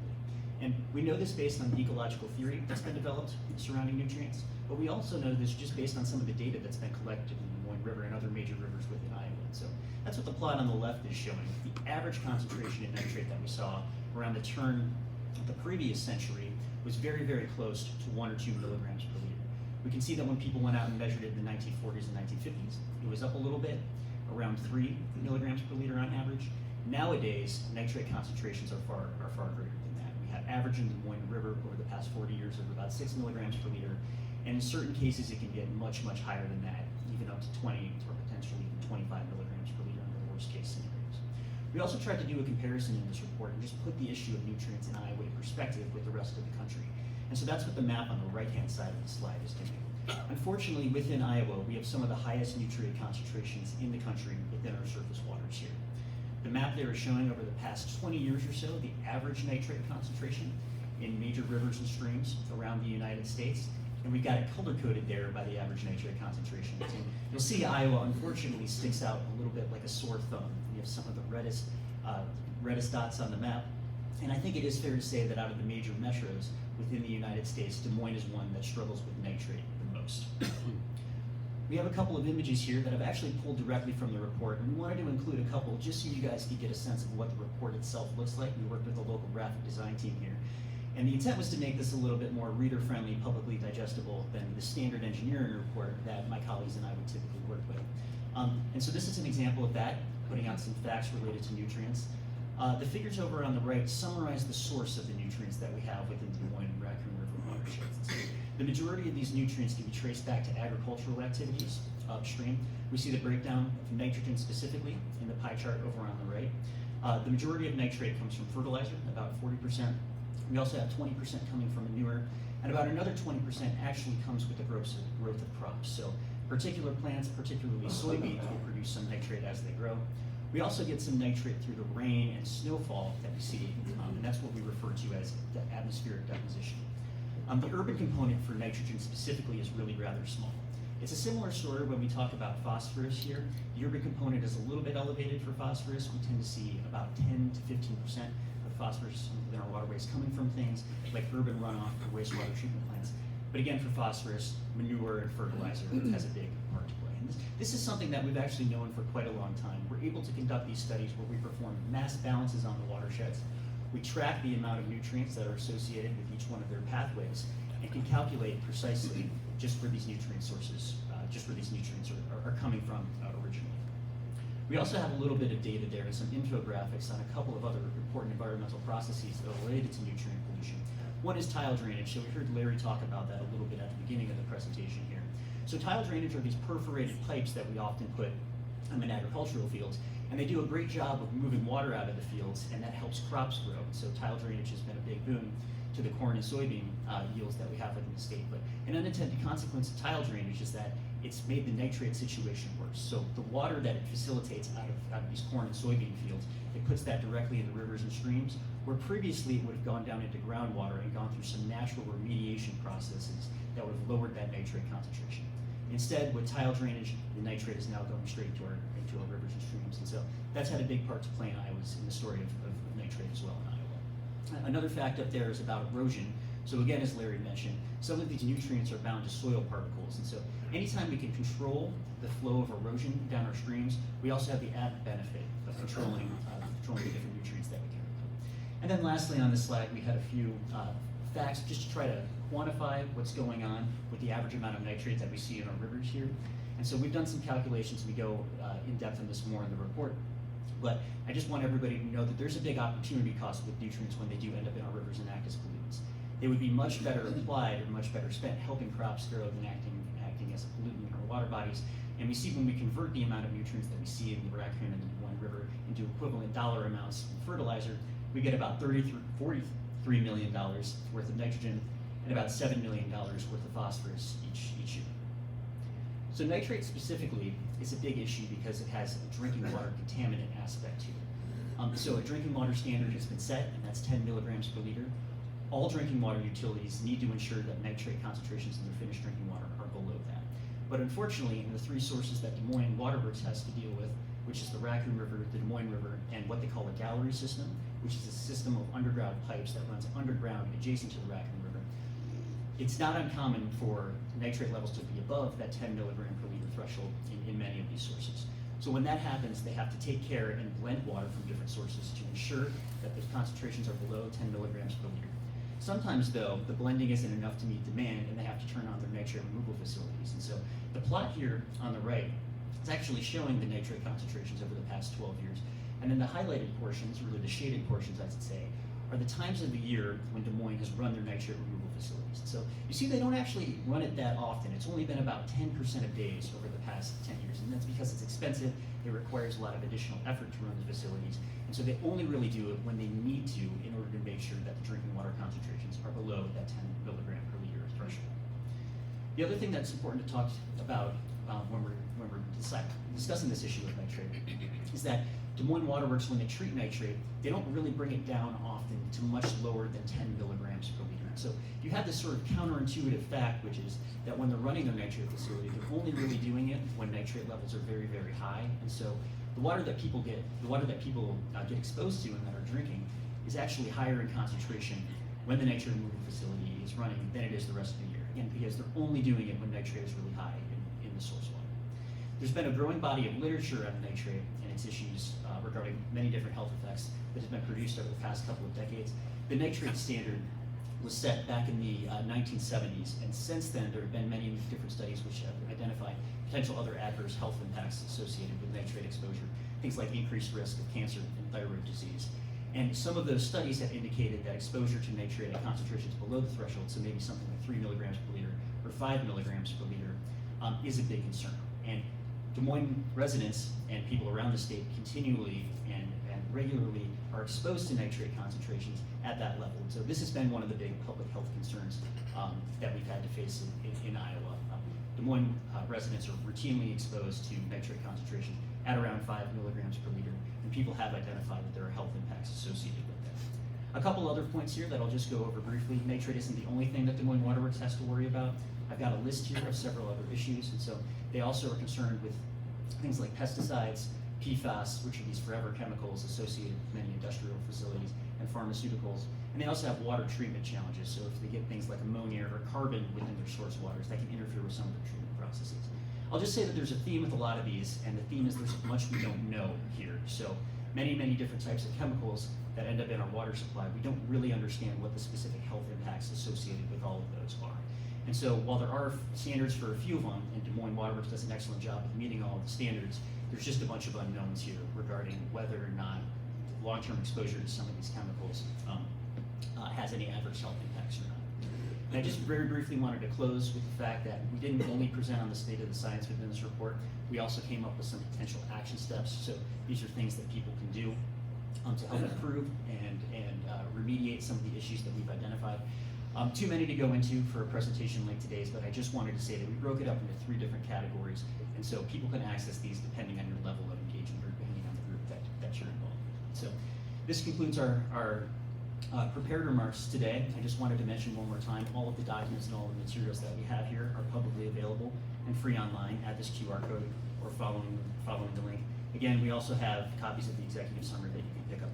And we know this based on the ecological theory that's been developed surrounding nutrients, but we also know this just based on some of the data that's been collected in the Des Moines River and other major rivers within Iowa. So that's what the plot on the left is showing. The average concentration in nitrate that we saw around the turn of the previous century was very, very close to 1 or 2 milligrams per liter. We can see that when people went out and measured it in the 1940s and 1950s, it was up a little bit, around 3 milligrams per liter on average. Nowadays, nitrate concentrations are far greater than that. We have average in the Des Moines River over the past 40 years of about 6 milligrams per liter, and in certain cases it can get much, much higher than that, even up to 20 or potentially even 25 milligrams per liter under the worst case scenarios. We also tried to do a comparison in this report and just put the issue of nutrients in Iowa in perspective with the rest of the country. And so that's what the map on the right-hand side of the slide is doing. Unfortunately, within Iowa, we have some of the highest nutrient concentrations in the country within our surface waters here. The map there is showing over the past 20 years or so the average nitrate concentration in major rivers and streams around the United States, and we've got it color-coded there by the average nitrate concentrations. And you'll see Iowa, unfortunately, sticks out a little bit like a sore thumb. We have some of the reddest dots on the map, and I think it is fair to say that out of the major metros within the United States, Des Moines is one that struggles with nitrate the most. We have a couple of images here that I've actually pulled directly from the report, and we wanted to include a couple just so you guys could get a sense of what the report itself looks like. We worked with the local graphic design team here. And the intent was to make this a little bit more reader-friendly, publicly digestible than the standard engineering report that my colleagues and I would typically work with. And so this is an example of that, putting out some facts related to nutrients. The figures over on the right summarize the source of the nutrients that we have within the Des Moines and Raccoon River watersheds. So the majority of these nutrients can be traced back to agricultural activities upstream. We see the breakdown of nitrogen specifically in the pie chart over on the right. The majority of nitrate comes from fertilizer, about 40%. We also have 20% coming from manure, and about another 20% actually comes with the growth of crops. So particular plants, particularly soybeans, will produce some nitrate as they grow. We also get some nitrate through the rain and snowfall that we see, and that's what we refer to as the atmospheric deposition. The urban component for nitrogen specifically is really rather small. It's a similar story when we talk about phosphorus here. The urban component is a little bit elevated for phosphorus. We tend to see about 10 to 15% of phosphorus within our waterways coming from things like urban runoff or wastewater treatment plants. But again, for phosphorus, manure and fertilizer has a big part to play. And this is something that we've actually known for quite a long time. We're able to conduct these studies where we perform mass balances on the watersheds. We track the amount of nutrients that are associated with each one of their pathways and can calculate precisely just where these nutrient sources, are coming from originally. We also have a little bit of data there and some infographics on a couple of other important environmental processes that are related to nutrient pollution. One is tile drainage, so we heard Larry talk about that a little bit at the beginning of the presentation here. So tile drainage are these perforated pipes that we often put in agricultural fields, and they do a great job of moving water out of the fields, and that helps crops grow. So tile drainage has been a big boon to the corn and soybean yields that we have within the state. But an unintended consequence of tile drainage is that it's made the nitrate situation worse. So the water that it facilitates out of these corn and soybean fields, it puts that directly into rivers and streams, where previously it would have gone down into groundwater and gone through some natural remediation processes that would have lowered that nitrate concentration. Instead, with tile drainage, the nitrate is now going straight into our rivers and streams. And so that's had a big part to play in Iowa's, in the story of nitrate as well in Iowa. Another fact up there is about erosion. So again, as Larry mentioned, some of these nutrients are bound to soil particles. And so anytime we can control the flow of erosion down our streams, we also have the added benefit of controlling the different nutrients that we carry. And then lastly on this slide, we had a few facts just to try to quantify what's going on with the average amount of nitrate that we see in our rivers here. And so we've done some calculations. We go in depth on this more in the report. But I just want everybody to know that there's a big opportunity cost with nutrients when they do end up in our rivers and act as pollutants. They would be much better applied or much better spent helping crops grow than acting as a pollutant in our water bodies. And we see when we convert the amount of nutrients that we see in the Raccoon and the Des Moines River into equivalent dollar amounts in fertilizer, we get about $43 million worth of nitrogen and about $7 million worth of phosphorus each year. So nitrate specifically is a big issue because it has a drinking water contaminant aspect to it. So a drinking water standard has been set, and that's 10 milligrams per liter. All drinking water utilities need to ensure that nitrate concentrations in their finished drinking water are below that. But unfortunately, in the three sources that Des Moines Water Works has to deal with, which is the Raccoon River, the Des Moines River, and what they call a gallery system, which is a system of underground pipes that runs underground adjacent to the Raccoon River. It's not uncommon for nitrate levels to be above that 10 milligram per liter threshold in many of these sources. So when that happens, they have to take care and blend water from different sources to ensure that those concentrations are below 10 milligrams per liter. Sometimes, though, the blending isn't enough to meet demand, and they have to turn on their nitrate removal facilities. And so the plot here on the right is actually showing the nitrate concentrations over the past 12 years. And then the highlighted portions, or the shaded portions, I should say, are the times of the year when Des Moines has run their nitrate removal facilities. So you see they don't actually run it that often. It's only been about 10% of days over the past 10 years, and that's because it's expensive. It requires a lot of additional effort to run the facilities, and so they only really do it when they need to in order to make sure that the drinking water concentrations are below that 10 milligram per liter threshold. The other thing that's important to talk about when we're discussing this issue of nitrate is that Des Moines Water Works, when they treat nitrate, they don't really bring it down often to much lower than 10 milligrams per liter. So you have this sort of counterintuitive fact, which is that when they're running their nitrate facility, they're only really doing it when nitrate levels are very, very high. And so the water that people get exposed to and that are drinking is actually higher in concentration when the nitrate removal facility is running than it is the rest of the year. Again, because they're only doing it when nitrate is really high in the source water. There's been a growing body of literature on nitrate and its issues regarding many different health effects that has been produced over the past couple of decades. The nitrate standard was set back in the 1970s, and since then there have been many different studies which have identified potential other adverse health impacts associated with nitrate exposure, things like increased risk of cancer and thyroid disease. And some of those studies have indicated that exposure to nitrate at concentrations below the threshold, so maybe something like 3 milligrams per liter or 5 milligrams per liter, is a big concern. And Des Moines residents and people around the state continually and regularly are exposed to nitrate concentrations at that level. So this has been one of the big public health concerns that we've had to face in Iowa. Des Moines residents are routinely exposed to nitrate concentrations at around 5 milligrams per liter, and people have identified that there are health impacts associated with that. A couple other points here that I'll just go over briefly. Nitrate isn't the only thing that Des Moines Water Works has to worry about. I've got a list here of several other issues, and so they also are concerned with things like pesticides, PFAS, which are these forever chemicals associated with many industrial facilities, and pharmaceuticals. And they also have water treatment challenges, so if they get things like ammonia or carbon within their source waters, that can interfere with some of their treatment processes. I'll just say that there's a theme with a lot of these, and the theme is there's much we don't know here. So many different types of chemicals that end up in our water supply, we don't really understand what the specific health impacts associated with all of those are. And so while there are standards for a few of them, and Des Moines Water Works does an excellent job of meeting all of the standards, there's just a bunch of unknowns here regarding whether or not long-term exposure to some of these chemicals has any adverse health impacts or not. And I just very briefly wanted to close with the fact that we didn't only present on the state of the science within this report, we also came up with some potential action steps. So these are things that people can do to help improve and remediate some of the issues that we've identified. Too many to go into for a presentation like today's, but I just wanted to say that we broke it up into 3 different categories, and so people can access these depending on your level of engagement or depending on the group that you're involved in. So this concludes our prepared remarks today. I just wanted to mention one more time, all of the documents and all the materials that we have here are publicly available and free online at this QR code or following the link. Again, we also have copies of the executive summary that you can pick up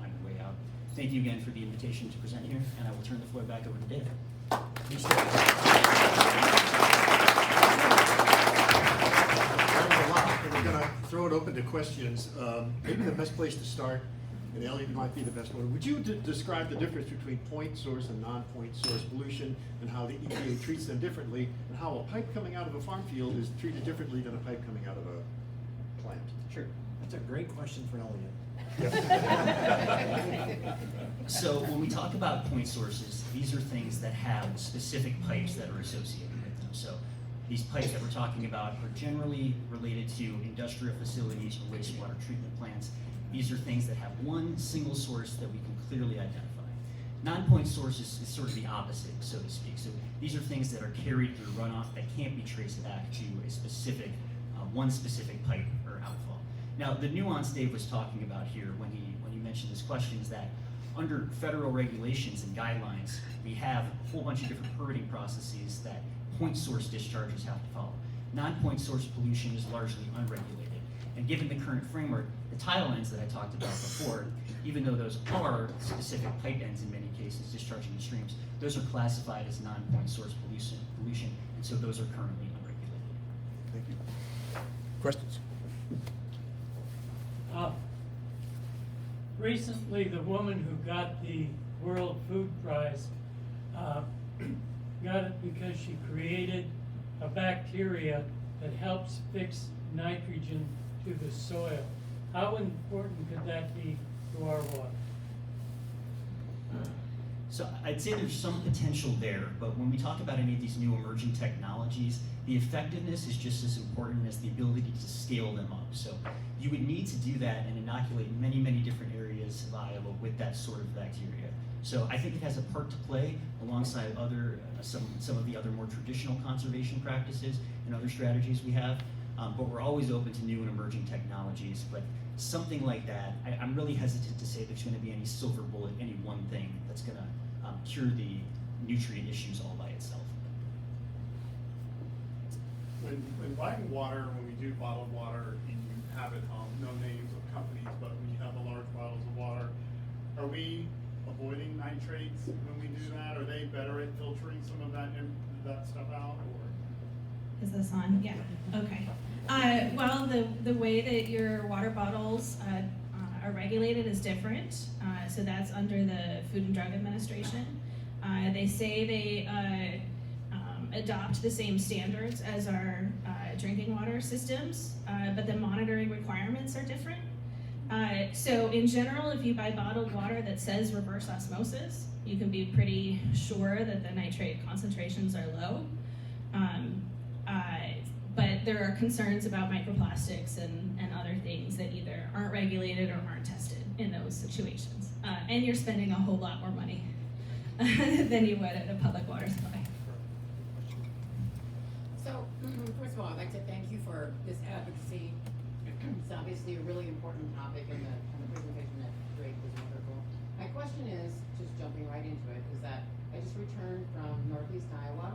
on your way out. Thank you again for the invitation to present here, and I will turn the floor back over to David. We're going to throw it open to questions. Maybe the best place to start, and Elliot might be the best one. Would you describe the difference between point source and non-point source pollution, and how the EPA treats them differently, and how a pipe coming out of a farm field is treated differently than a pipe coming out of a plant? Sure. That's a great question for Elliot. So when we talk about point sources, these are things that have specific pipes that are associated with them. So these pipes that we're talking about are generally related to industrial facilities or wastewater treatment plants. These are things that have one single source that we can clearly identify. Non-point sources is sort of the opposite, so to speak. So these are things that are carried through runoff that can't be traced back to a specific, one specific pipe or outfall. Now, the nuance Dave was talking about here when he mentioned this question is that under federal regulations and guidelines, we have a whole bunch of different permitting processes that point source discharges have to follow. Non-point source pollution is largely unregulated. And given the current framework, the tile ends that I talked about before, even though those are specific pipe ends in many cases discharging in streams, those are classified as non-point source pollution, and so those are currently unregulated. Thank you. Questions? Recently, the woman who got the World Food Prize got it because she created a bacteria that helps fix nitrogen to the soil. How important could that be to our water? So I'd say there's some potential there, but when we talk about any of these new emerging technologies, the effectiveness is just as important as the ability to scale them up. So you would need to do that and inoculate many, many different areas of Iowa with that sort of bacteria. So I think it has a part to play alongside other some of the other more traditional conservation practices and other strategies we have. But we're always open to new and emerging technologies. But something like that, I'm really hesitant to say there's going to be any silver bullet, any one thing that's going to cure the nutrient issues all by itself. When buying water, when we do bottled water, and you have it, no names of companies, but when you have the large bottles of water, are we avoiding nitrates when we do that? Are they better at filtering some of that stuff out, or? Is this on? Yeah, okay. Well, the way that your water bottles are regulated is different. So that's under the Food and Drug Administration. They say they adopt the same standards as our drinking water systems, but the monitoring requirements are different. So in general, if you buy bottled water that says reverse osmosis, you can be pretty sure that the nitrate concentrations are low. But there are concerns about microplastics and other things that either aren't regulated or aren't tested in those situations. And you're spending a whole lot more money than you would at a public water supply. So, first of all, I'd like to thank you for this advocacy. It's obviously a really important topic, and the presentation that Drake was wonderful. My question is, just jumping right into it, is that I just returned from Northeast Iowa.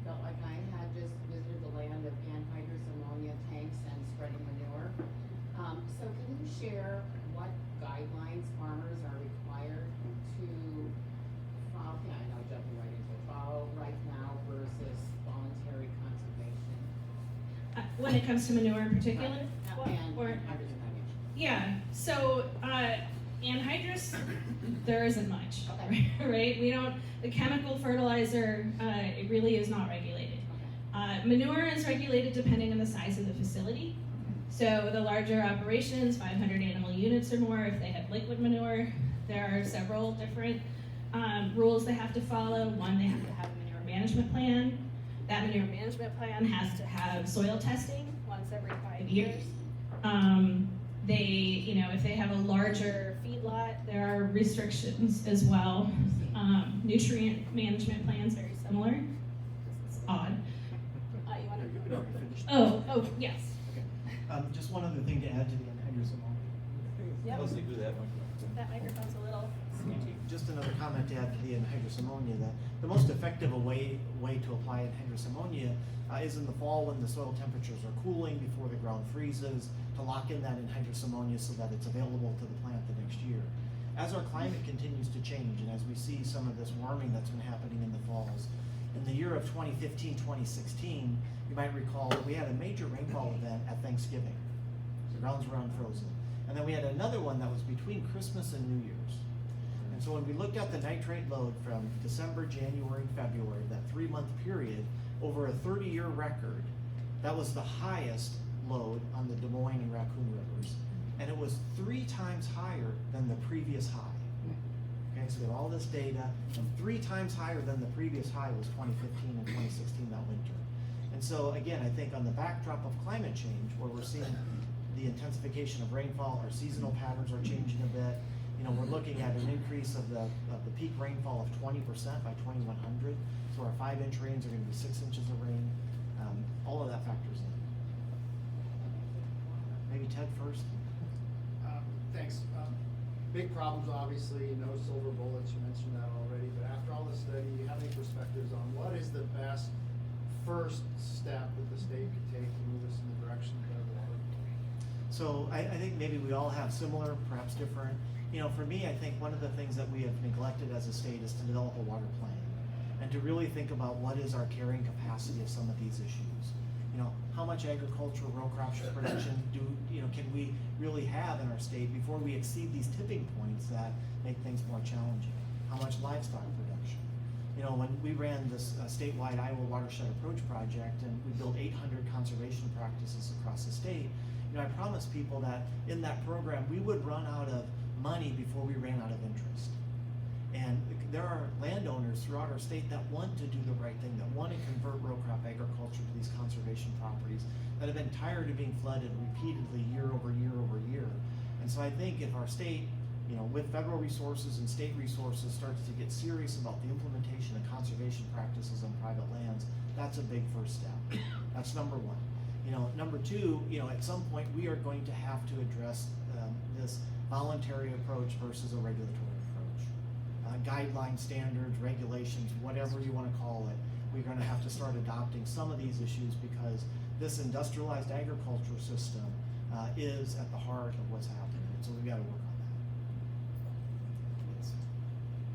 Felt like I had just visited the land of anhydrous ammonia tanks and spreading manure. So can you share what guidelines farmers are required to follow? Yeah, I know, jumping right into it. Follow right now versus voluntary conservation. When it comes to manure in particular? And Or, anhydrous ammonia. yeah, so anhydrous, there isn't much, Okay. right? We don't, the chemical fertilizer, it really is not regulated. Manure is regulated depending on the size of the facility. So the larger operations, 500 animal units or more, if they have liquid manure, there are several different rules they have to follow. One, they have to have a manure management plan. That manure management plan has to have soil testing once every 5 years. If they have a larger feedlot, there are restrictions as well. Nutrient management plans, very similar. It's odd. Oh, yes. Just one other thing to add to the anhydrous ammonia. Yep. That microphone's a little squishy. Just another comment to add to the anhydrous ammonia, that the most effective way to apply anhydrous ammonia is in the fall when the soil temperatures are cooling before the ground freezes, to lock in that anhydrous ammonia so that it's available to the plant the next year. As our climate continues to change, and as we see some of this warming that's been happening in the falls, in the year of 2015-2016, you might recall that we had a major rainfall event at Thanksgiving. The grounds were unfrozen. And then we had another one that was between Christmas and New Year's. And so when we looked at the nitrate load from December, January, and February, that 3-month period, over a 30-year record, that was the highest load on the Des Moines and Raccoon Rivers. And it was 3 times higher than the previous high. Okay, so we have all this data, and 3 times higher than the previous high was 2015 and 2016, that winter. And so again, I think on the backdrop of climate change, where we're seeing the intensification of rainfall, our seasonal patterns are changing a bit. We're looking at an increase of the peak rainfall of 20% by 2100. So our 5-inch rains are going to be 6 inches of rain. All of that factors in. Maybe Ted first. Thanks. Big problems, obviously, no silver bullets, you mentioned that already, but after all this study, do you have any perspectives on what is the best first step that the state could take to move us in the direction of better water? So I think maybe we all have similar, perhaps different. You know, for me, I think one of the things that we have neglected as a state is to develop a water plan and to really think about what is our carrying capacity of some of these issues. You know, how much agricultural row crop production can we really have in our state before we exceed these tipping points that make things more challenging? How much livestock production? You know, when we ran this statewide Iowa Watershed Approach project and we built 800 conservation practices across the state, you know, I promised people that in that program we would run out of money before we ran out of interest. And there are landowners throughout our state that want to do the right thing, that want to convert row crop agriculture to these conservation properties, that have been tired of being flooded repeatedly year over year over year. And so I think if our state, you know, with federal resources and state resources starts to get serious about the implementation of conservation practices on private lands, that's a big first step. That's number one. You know, number two, you know, at some point we are going to have to address this voluntary approach versus a regulatory approach. Guideline standards, regulations, whatever you want to call it, we're going to have to start adopting some of these issues because this industrialized agriculture system is at the heart of what's happening. So we've got to work on that. Yes.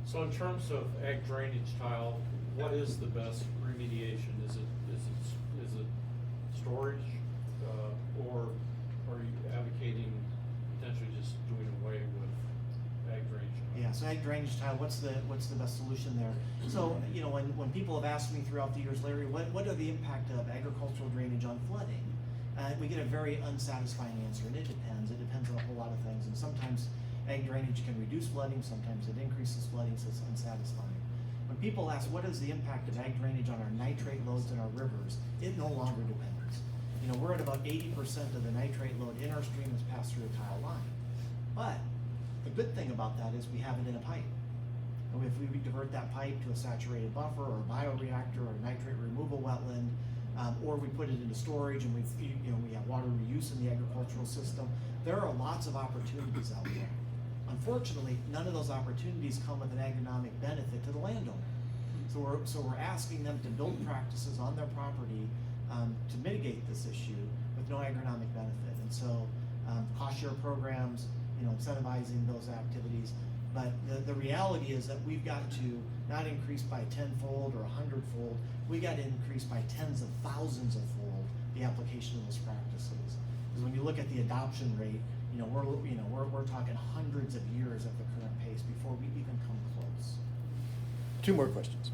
So in terms of ag drainage tile, what is the best remediation? Is it storage, or are you advocating potentially just doing away with ag drainage tile? Yeah, so ag drainage tile, what's the best solution there? So, you know, when people have asked me throughout the years, Larry, what are the impact of agricultural drainage on flooding? We get a very unsatisfying answer, and it depends. It depends on a whole lot of things, and sometimes ag drainage can reduce flooding, sometimes it increases flooding, so it's unsatisfying. When people ask what is the impact of ag drainage on our nitrate loads in our rivers, it no longer depends. You know, we're at about 80% of the nitrate load in our stream is passed through a tile line. But the good thing about that is we have it in a pipe. And if we divert that pipe to a saturated buffer or a bioreactor or a nitrate removal wetland, or we put it into storage and we have water reuse in the agricultural system, there are lots of opportunities out there. Unfortunately, none of those opportunities come with an agronomic benefit to the landowner. So we're asking them to build practices on their property to mitigate this issue with no agronomic benefit. And so cost share programs, you know, incentivizing those activities. But the reality is that we've got to not increase by 10-fold or 100-fold. We got to increase by tens of thousands of fold the application of those practices. Because when you look at the adoption rate, we're talking hundreds of years at the current pace before we even come close. 2 more questions.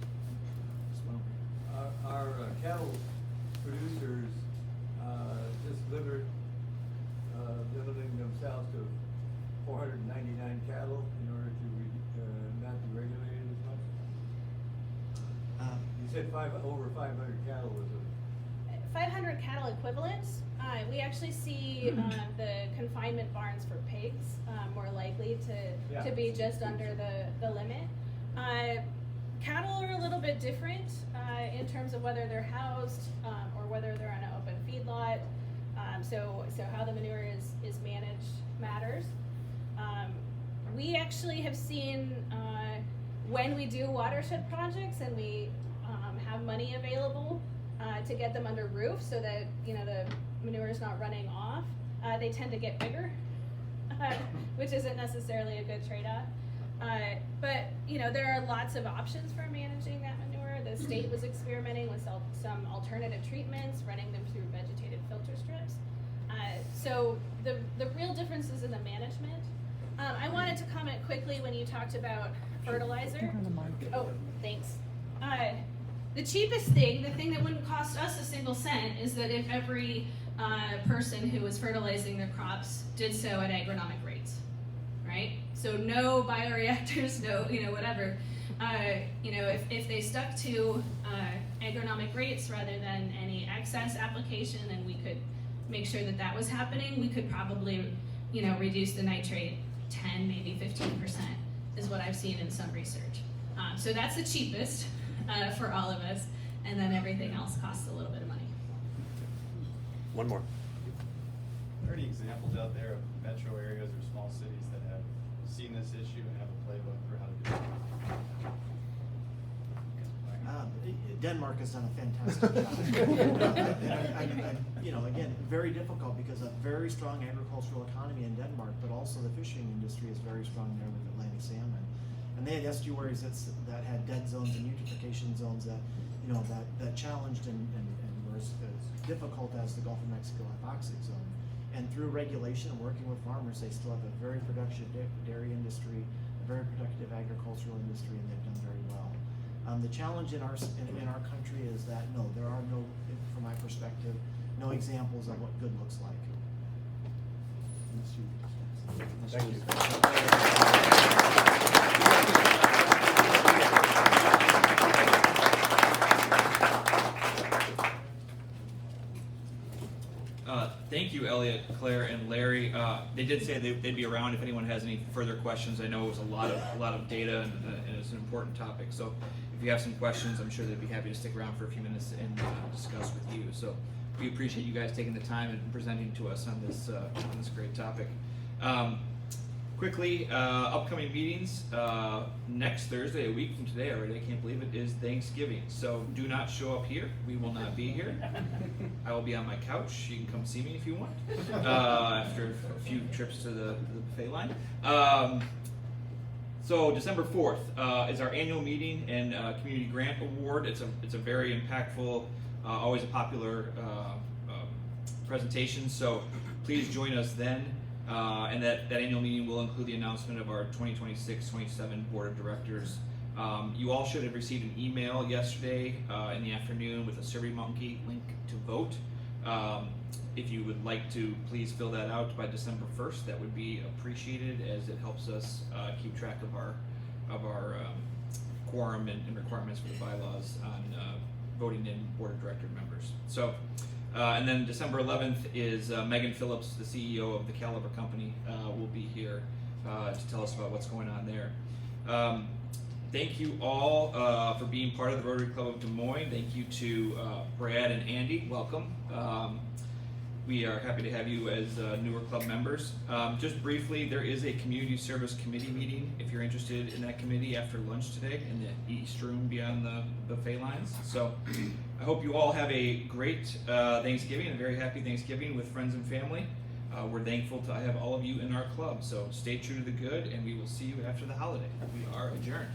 Our cattle producers just limiting themselves to 499 cattle in order to not be regulated as much? You said over 500 cattle was a... 500 cattle equivalents. We actually see the confinement barns for pigs more likely to be just under the limit. Cattle are a little bit different in terms of whether they're housed or whether they're on an open feedlot. So how the manure is managed matters. We actually have seen when we do watershed projects and we have money available to get them under roof so that the manure is not running off, they tend to get bigger, which isn't necessarily a good trade-off. But there are lots of options for managing that manure. The state was experimenting with some alternative treatments, running them through vegetated filter strips. So the real difference is in the management. I wanted to comment quickly when you talked about fertilizer. Oh, thanks. The cheapest thing, the thing that wouldn't cost us a single cent, is that if every person who was fertilizing their crops did so at agronomic rates, right? So no bioreactors, no, whatever. If they stuck to agronomic rates rather than any excess application, and we could make sure that that was happening, we could probably, reduce the nitrate 10, maybe 15% is what I've seen in some research. So that's the cheapest for all of us, and then everything else costs a little bit of money. One more. Are there any examples out there of metro areas or small cities that have seen this issue and have a playbook for how to do it? Denmark has done a fantastic job. You know, again, very difficult because a very strong agricultural economy in Denmark, but also the fishing industry is very strong there with Atlantic salmon. And they had estuaries that had dead zones and eutrophication zones that, you know, that challenged and were as difficult as the Gulf of Mexico hypoxic zone. And through regulation and working with farmers, they still have a very productive dairy industry, a very productive agricultural industry, and they've done very well. The challenge in our country is that no, there are no, from my perspective, no examples of what good looks like. Thank you. Thank you, Elliot, Claire, and Larry. They did say they'd be around if anyone has any further questions. I know it was a lot of data, and it's an important topic. So if you have some questions, I'm sure they'd be happy to stick around for a few minutes and discuss with you. So we appreciate you guys taking the time and presenting to us on this great topic. Quickly, upcoming meetings. Next Thursday, a week from today already, I can't believe it, is Thanksgiving. So do not show up here. We will not be here. I will be on my couch. You can come see me if you want, after a few trips to the buffet line. So December 4th is our annual meeting and community grant award. It's a very impactful, always a popular presentation. So please join us then. And that annual meeting will include the announcement of our 2026-27 Board of Directors. You all should have received an email yesterday in the afternoon with a SurveyMonkey link to vote. If you would like to, please fill that out by December 1st. That would be appreciated, as it helps us keep track of our quorum and requirements for the bylaws on voting in Board of Director members. So. And then December 11th is Megan Phillips, the CEO of the Caliber Company, will be here to tell us about what's going on there. Thank you all for being part of the Rotary Club of Des Moines. Thank you to Brad and Andy. Welcome. We are happy to have you as newer club members. Just briefly, there is a Community Service Committee meeting if you're interested in that committee after lunch today in the East Room beyond the buffet lines. So I hope you all have a great Thanksgiving, a very happy Thanksgiving with friends and family. We're thankful to have all of you in our club. So stay true to the good, and we will see you after the holiday. We are adjourned.